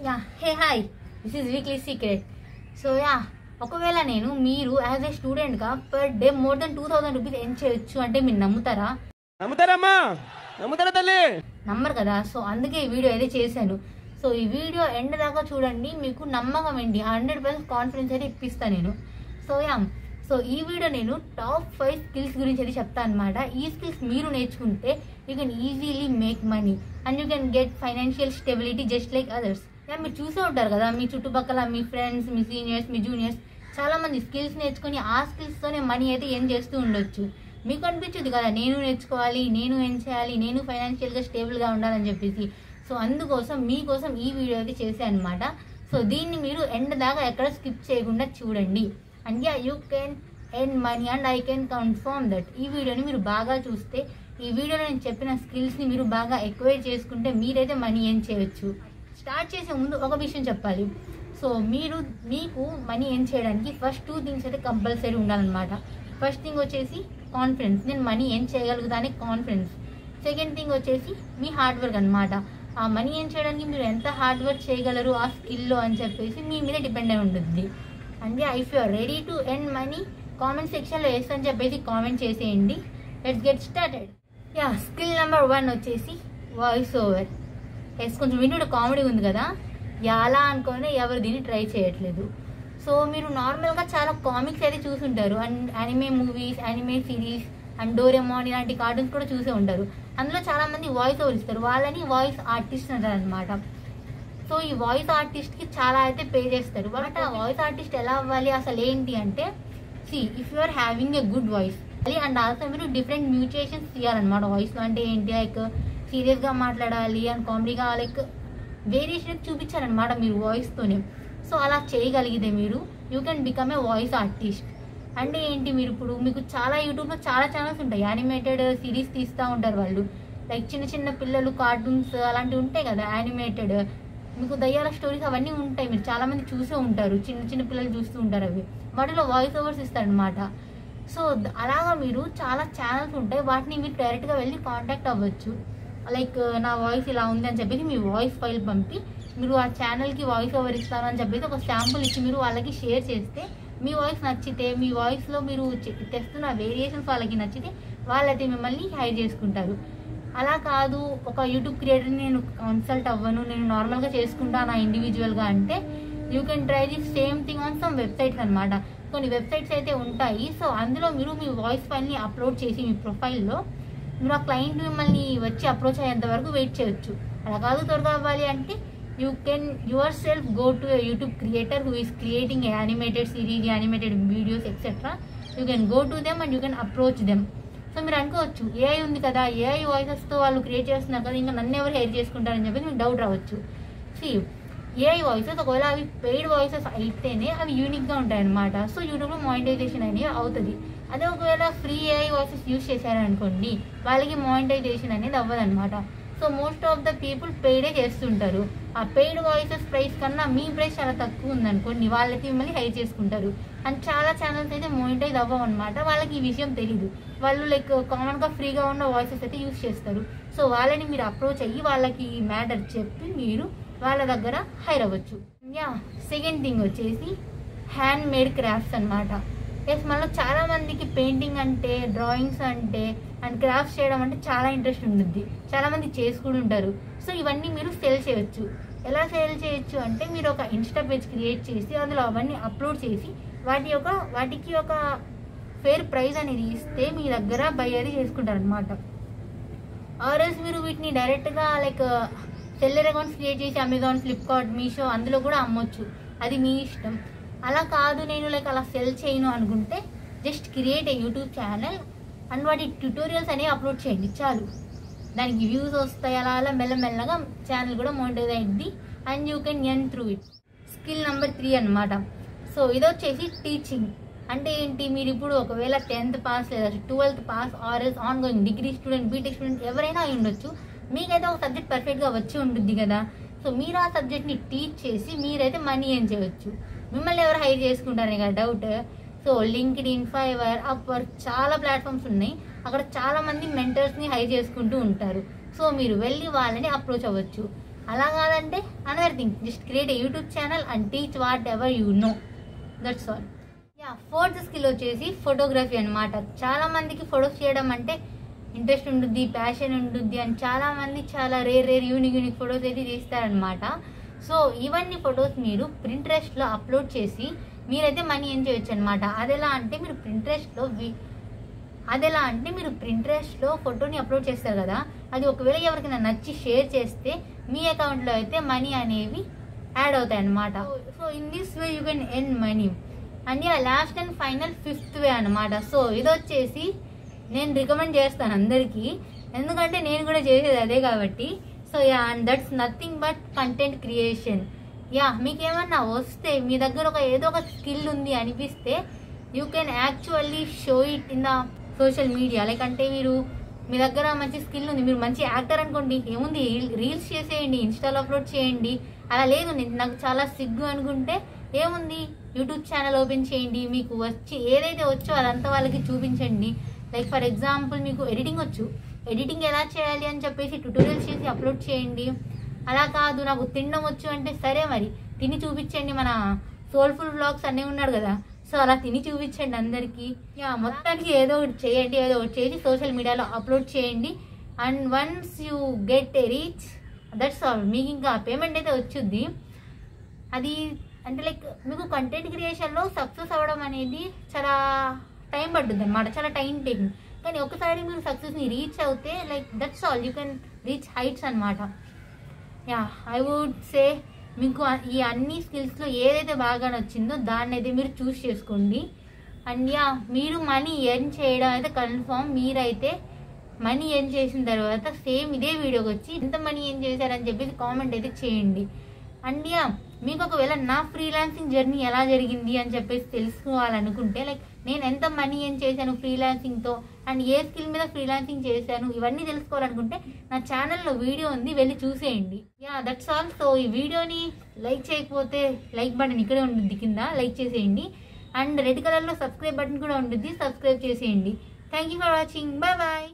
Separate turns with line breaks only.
Yeah hey hi this is weekly secret. So ya ఒకవేళ మీరు as a స్టూడెంట్గా per day more than 2000 rupees earn చేయొచ్చు అంటే మీరు నమ్ముతారా?
నమ్ముతారా తల్లి?
నమ్మరు కదా. సో అందుకే ఈ వీడియో అయితే చేశాను. సో ఈ వీడియో ఎండ్ దాకా చూడండి, మీకు నమ్మకం ఏంటి 100% కాన్ఫిడెన్స్ అయితే ఇప్పిస్తాను నేను. సో ఈ వీడియో నేను టాప్ 5 స్కిల్స్ గురించి అయితే చెప్తాను అనమాట. ఈ స్కిల్స్ మీరు నేర్చుకుంటే you can easily make money and you can get financial stability just like others. మీరు చూసే ఉంటారు కదా, మీ చుట్టుపక్కల మీ ఫ్రెండ్స్, మీ సీనియర్స్, మీ జూనియర్స్ చాలా మంది స్కిల్స్ నేర్చుకుని ఆ స్కిల్స్తోనే మనీ అయితే ఏం చేస్తూ ఉండొచ్చు. మీకు అనిపించదు కదా, నేను నేర్చుకోవాలి, నేను ఏం చేయాలి, నేను ఫైనాన్షియల్గా స్టేబుల్గా ఉండాలని చెప్పేసి. సో అందుకోసం మీకోసం ఈ వీడియో అయితే చేశాను అనమాట. సో దీన్ని మీరు ఎండ్ దాకా ఎక్కడ స్కిప్ చేయకుండా చూడండి. And yeah you can earn money and I can confirm that. ఈ వీడియోని మీరు బాగా చూస్తే, ఈ వీడియోలో నేను చెప్పిన స్కిల్స్ని మీరు బాగా ఎక్వైర్ చేసుకుంటే మీరైతే మనీ ఎర్న్ చేయొచ్చు. స్టార్ట్ చేసే ముందు ఒక విషయం చెప్పాలి. సో మీకు మనీ ఎర్న్ చేయడానికి ఫస్ట్ 2 థింగ్స్ అయితే కంపల్సరీ ఉండాలన్నమాట. ఫస్ట్ థింగ్ వచ్చేసి కాన్ఫిడెన్స్, నేను మనీ ఎర్న్ చేయగలుగుతానే కాన్ఫిడెన్స్. సెకండ్ థింగ్ వచ్చేసి మీ హార్డ్ వర్క్ అనమాట. ఆ మనీ ఎర్న్ చేయడానికి మీరు ఎంత హార్డ్ వర్క్ చేయగలరు ఆ స్కిల్లో అని చెప్పేసి మీ మీద డిపెండ్ అయి ఉంటుంది. And if you are ready to earn money comment సెక్షన్లో ఎస్ అని చెప్పేసి కామెంట్ చేసేయండి. Let's get started. Skill number 1 వచ్చేసి వాయిస్ ఓవర్. కొంచెం వింటూ కామెడీ ఉంది కదా, అలా అనుకుని ఎవరు దీన్ని ట్రై చేయట్లేదు. సో మీరు నార్మల్గా చాలా కామిక్స్ అయితే చూసుంటారు and anime movies, anime series and Doraemon ఇలాంటి కార్టూన్స్ కూడా చూసే ఉంటారు. అందులో చాలా మంది వాయిస్ ఓవర్ ఇస్తారు, వాళ్ళని వాయిస్ ఆర్టిస్ట్ అంటారు అనమాట. సో ఈ వాయిస్ ఆర్టిస్ట్కి చాలా అయితే పే చేస్తారు. బట్ ఆ వాయిస్ ఆర్టిస్ట్ ఎలా అవ్వాలి అసలు ఏంటి అంటే, if you are having a good voice and also మీరు డిఫరెంట్ మ్యూటేషన్స్ తీయాలన్నమాట వాయిస్లో. అంటే ఏంటి, లైక్ సీరియస్గా మాట్లాడాలి అండ్ కామెడీగా, లైక్ వేరియేషన్ చూపించారనమాట మీరు వాయిస్తోనే. సో అలా చేయగలిగితే మీరు you can become a voice artist. అంటే ఏంటి, మీరు ఇప్పుడు మీకు చాలా యూట్యూబ్లో చాలా ఛానల్స్ ఉంటాయి, యానిమేటెడ్ సిరీస్ తీస్తూ ఉంటారు వాళ్ళు. లైక్ చిన్న చిన్న పిల్లలు కార్టూన్స్ అలాంటివి ఉంటాయి కదా యానిమేటెడ్, మీకు దయ్యాల స్టోరీస్ అవన్నీ ఉంటాయి, మీరు చాలామంది చూసే ఉంటారు, చిన్న చిన్న పిల్లలు చూస్తూ ఉంటారు. అవి వాటిలో వాయిస్ ఓవర్స్ ఇస్తారనమాట. సో అలాగా మీరు చాలా ఛానల్స్ ఉంటాయి, వాటిని మీరు డైరెక్ట్గా వెళ్ళి కాంటాక్ట్ అవ్వచ్చు. లైక్ నా వాయిస్ ఇలా ఉంది అని చెప్పేసి మీ వాయిస్ ఫైల్ పంపి మీరు ఆ ఛానల్కి వాయిస్ ఓవర్ ఇస్తాను అని చెప్పేసి ఒక శాంపుల్ ఇచ్చి మీరు వాళ్ళకి షేర్ చేస్తే, మీ వాయిస్ నచ్చితే, మీ వాయిస్లో మీరు తెస్తున్న వేరియేషన్స్ వాళ్ళకి నచ్చితే వాళ్ళైతే మిమ్మల్ని హైర్ చేసుకుంటారు. అలా కాదు, ఒక యూట్యూబ్ క్రియేటర్ని నేను కన్సల్ట్ అవ్వను, నేను నార్మల్గా చేసుకుంటాను ఇండివిజువల్గా అంటే you can try the same thing on some websites అనమాట. కొన్ని వెబ్సైట్స్ అయితే ఉంటాయి. సో అందులో మీరు మీ వాయిస్ ఫైల్ని అప్లోడ్ చేసి మీ ప్రొఫైల్లో మీరు ఆ క్లయింట్ మిమ్మల్ని వచ్చి అప్రోచ్ అయ్యేంత వరకు వెయిట్ చేయొచ్చు. అలా కాదు, త్వరగా అవ్వాలి అంటే you can your self go to A YouTube creator who is creating animated series, animated videos etcetera. You can go to them and you can approach them. So మీరు అనుకోవచ్చు, ఏఐ ఉంది కదా, ఏఐ వాయిసెస్తో వాళ్ళు క్రియేట్ చేస్తున్నారు కదా, ఇంకా నన్ను ఎవరు హెయిర్ చేసుకుంటారని చెప్పి మీకు డౌట్ రావచ్చు. ఏఐ వాయిసెస్ ఒకవేళ అవి పెయిడ్ వాయిసెస్ అయితేనే అవి యూనిక్గా ఉంటాయి అనమాట. సో యూట్యూబ్లో మానిటైజేషన్ అనేది అవుతుంది. అదే ఒకవేళ ఫ్రీ ఏఐ వాయిసెస్ యూజ్ చేశారనుకోండి, వాళ్ళకి మానిటైజేషన్ అనేది అవ్వదన్నమాట. So most of the people పెయిడే చేస్తుంటారు. ఆ పెయిడ్ వాయిసెస్ ప్రైస్ కన్నా మీ ప్రైస్ చాలా తక్కువ ఉందనుకోండి, వాళ్ళకి మిమ్మల్ని హైర్ చేసుకుంటారు. అండ్ చాలా ఛానల్స్ అయితే మానిటైజ్ అవ్వవు అనమాట, వాళ్ళకి ఈ విషయం తెలియదు. వాళ్ళు లైక్ కామన్గా ఫ్రీగా ఉన్న వాయిసెస్ అయితే యూజ్ చేస్తారు. సో వాళ్ళని మీరు అప్రోచ్ అయ్యి వాళ్ళకి ఈ మ్యాటర్ చెప్పి మీరు వాళ్ళ దగ్గర హైర్ అవ్వచ్చు. సెకండ్ థింగ్ వచ్చేసి హ్యాండ్ మేడ్ క్రాఫ్ట్స్ అనమాట. మనలో చాలా మందికి పెయింటింగ్ అంటే, డ్రాయింగ్స్ అంటే అండ్ క్రాఫ్ట్స్ చేయడం అంటే చాలా ఇంట్రెస్ట్ ఉంటుంది, చాలా మంది చేసుకుని ఉంటారు. సో ఇవన్నీ మీరు సేల్ చేయొచ్చు. ఎలా సేల్ చేయొచ్చు అంటే, మీరు ఒక ఇన్స్టా పేజ్ క్రియేట్ చేసి అందులో అవన్నీ అప్లోడ్ చేసి వాటికి ఒక ఫేర్ ప్రైస్ అనేది ఇస్తే మీ దగ్గర బై అది చేసుకుంటారు అనమాట. ఆర్ఎల్స్ మీరు వీటిని డైరెక్ట్గా లైక్ సెల్లర్ అకౌంట్స్ క్రియేట్ చేసి అమెజాన్, ఫ్లిప్కార్ట్, మీషో అందులో కూడా అమ్మొచ్చు, అది మీ ఇష్టం. అలా కాదు, నేను లైక్ అలా సెల్ చేయను అనుకుంటే just create a YouTube channel and వాటి ట్యూటోరియల్స్ అనేవి అప్లోడ్ చేయండి చాలు. దానికి వ్యూస్ వస్తాయి, అలా అలా మెల్లమెల్లగా ఛానల్ కూడా మానిటైజ్ అయ్యింది and you can earn through it. Skill number 3 అనమాట. సో ఇది వచ్చేసి టీచింగ్. అంటే ఏంటి, మీరు ఇప్పుడు ఒకవేళ 10th పాస్ లేదా 12th పాస్ ఆర్ఎల్స్ ongoing degree student, BTech student ఎవరైనా అయి ఉండొచ్చు. మీకైతే ఒక సబ్జెక్ట్ పర్ఫెక్ట్గా వచ్చి ఉంటుంది కదా. సో మీరు ఆ సబ్జెక్ట్ని టీచ్ చేసి మీరైతే మనీ ఎర్న్ చేయవచ్చు. మిమ్మల్ని ఎవరు హైర్ చేసుకుంటారని కదా doubt. So LinkedIn, Fiverr, Upwork చాలా ప్లాట్ఫామ్స్ ఉన్నాయి, అక్కడ చాలా మంది మెంటర్స్ని హైర్ చేసుకుంటూ ఉంటారు. సో మీరు వెళ్ళి వాళ్ళని అప్రోచ్ అవ్వచ్చు. అలా కాదంటే another thing, just create YouTube channel and teach what ever you know, that's all. Fourth skill వచ్చేసి ఫోటోగ్రఫీ అనమాట. చాలా మందికి ఫొటోస్ చేయడం అంటే ఇంట్రెస్ట్ ఉంటుంది, ప్యాషన్ ఉంటుంది, అండ్ చాలా మంది చాలా రేర్ యూనిక్ ఫొటోస్ అయితే తీస్తారనమాట. సో ఇవన్నీ ఫొటోస్ మీరు ప్రింట్రెస్ట్లో అప్లోడ్ చేసి మీరైతే మనీ ఏం చేయొచ్చు అనమాట. అదెలా అంటే మీరు ప్రింట్రెస్ట్లో ఫోటోని అప్లోడ్ చేస్తారు కదా, అది ఒకవేళ ఎవరికైనా నచ్చి షేర్ చేస్తే మీ అకౌంట్లో అయితే మనీ అనేవి యాడ్ అవుతాయి అనమాట. So in this way you can earn money. And last and final fifth way అనమాట. సో ఇది వచ్చేసి నేను రికమెండ్ చేస్తాను అందరికీ, ఎందుకంటే నేను కూడా చేసేది అదే కాబట్టి. So and that's nothing but content creation. మీకేమన్నా వస్తే, మీ దగ్గర ఏదో ఒక స్కిల్ ఉంది అనిపిస్తే, you can actually show it in the social media. Like అంటే మీ దగ్గర మంచి స్కిల్ ఉంది, మీరు మంచి యాక్టర్ అనుకోండి, ఏముంది రీల్స్ చేసేయండి, ఇన్స్టాలో అప్లోడ్ చేయండి. అలా లేదు నాకు చాలా సిగ్గు అనుకుంటే ఏముంది యూట్యూబ్ ఛానల్ ఓపెన్ చేయండి, మీకు ఏదైతే వచ్చో అదంతా వాళ్ళకి చూపించండి. లైక్ ఫర్ ఎగ్జాంపుల్ మీకు ఎడిటింగ్ ఎలా చేయాలి అని చెప్పేసి ట్యూటోరియల్స్ చేసి అప్లోడ్ చేయండి. అలా కాదు నాకు తినడం వచ్చు అంటే సరే మరి తిని చూపించండి. మన సోల్ఫుల్ వ్లాగ్స్ అన్నీ ఉన్నాడు కదా, సో అలా తిని చూపించండి అందరికీ. మొత్తానికి ఏదో ఒకటి చేయండి, ఏదో ఒకటి చేసి సోషల్ మీడియాలో అప్లోడ్ చేయండి. And once you get a reach, that's all. మీకు ఇంకా పేమెంట్ అయితే వచ్చుద్ది. అది అంటే లైక్ మీకు కంటెంట్ క్రియేషన్లో సక్సెస్ అవ్వడం అనేది చాలా టైం పడుతుంది అనమాట, చాలా టైం టేకింగ్. కానీ ఒకసారి మీరు సక్సెస్ని రీచ్ అవుతే like that's all, you can reach heights అనమాట. ఐ వుడ్ సే మీకు ఈ అన్ని స్కిల్స్లో ఏదైతే బాగా నచ్చిందో దాన్ని అయితే మీరు చూస్ చేసుకోండి. అండ్ మీరు మనీ ఎర్న్ చేయడం అయితే కన్ఫర్మ్. మీరైతే మనీ ఎర్న్ చేసిన తర్వాత సేమ్ ఇదే వీడియోకి వచ్చి ఎంత మనీ ఎర్న్ చేశారని చెప్పేసి కామెంట్ అయితే చేయండి. అండ్ మీకు ఒకవేళ నా ఫ్రీలాన్సింగ్ జర్నీ ఎలా జరిగింది అని చెప్పేసి తెలుసుకోవాలనుకుంటే, లైక్ నేను ఎంత మనీ ఏం చేశాను ఫ్రీలాన్సింగ్తో అండ్ ఏ స్కిల్ మీద ఫ్రీలాన్సింగ్ చేశాను, ఇవన్నీ తెలుసుకోవాలనుకుంటే నా ఛానల్లో వీడియో ఉంది, వెళ్ళి చూసేయండి. That's all. సో ఈ వీడియోని లైక్ చేయకపోతే లైక్ బటన్ ఇక్కడే ఉంటుంది కింద, లైక్ చేసేయండి. అండ్ రెడ్ కలర్లో సబ్స్క్రైబ్ బటన్ కూడా ఉంటుంది, సబ్స్క్రైబ్ చేసేయండి. Thank you for watching. Bye bye.